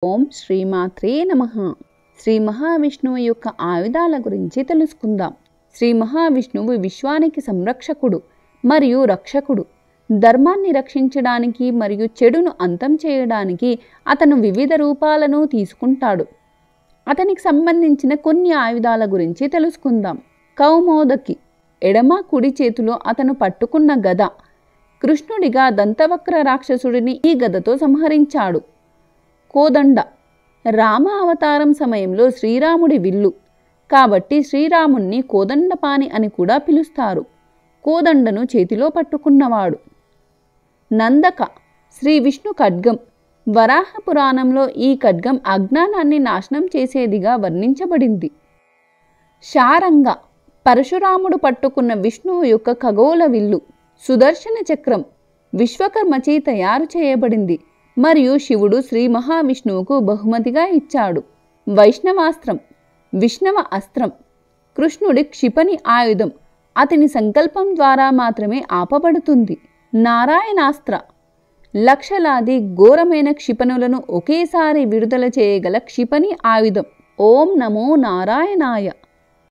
ఓం శ్రీమాత్రే నమః. శ్రీ మహావిష్ణువు యొక్క ఆయుధాల గురించి తెలుసుకుందాం. శ్రీ మహావిష్ణువు విశ్వానికి సంరక్షకుడు మరియు రక్షకుడు. ధర్మాన్ని రక్షించడానికి మరియు చెడును అంతం చేయడానికి అతను వివిధ రూపాలను తీసుకుంటాడు. అతనికి సంబంధించిన కొన్ని ఆయుధాల గురించి తెలుసుకుందాం. కౌమోదకి, ఎడమ కుడి చేతిలో అతను పట్టుకున్న గద. కృష్ణుడిగా దంతవక్ర రాక్షసుడిని ఈ గదతో సంహరించాడు. కోదండ, రామ అవతారం సమయంలో శ్రీరాముడి విల్లు కాబట్టి శ్రీరాముణ్ణి కోదండపాణి అని కూడా పిలుస్తారు. కోదండను చేతిలో పట్టుకున్నవాడు. నందక, శ్రీ విష్ణు ఖడ్గం. వరాహ పురాణంలో ఈ ఖడ్గం అజ్ఞానాన్ని నాశనం చేసేదిగా వర్ణించబడింది. శారంగ, పరశురాముడు పట్టుకున్న విష్ణువు యొక్క ఖగోళ విల్లు. సుదర్శన చక్రం విశ్వకర్మచే తయారు చేయబడింది మరియు శివుడు శ్రీ మహావిష్ణువుకు బహుమతిగా ఇచ్చాడు. వైష్ణవాస్త్రం, విష్ణవ అస్త్రం. కృష్ణుడి క్షిపణి ఆయుధం అతని సంకల్పం ద్వారా మాత్రమే ఆపబడుతుంది. నారాయణాస్త్ర, లక్షలాది ఘోరమైన క్షిపణులను ఒకేసారి విడుదల చేయగల క్షిపణి ఆయుధం. ఓం నమో నారాయణాయ.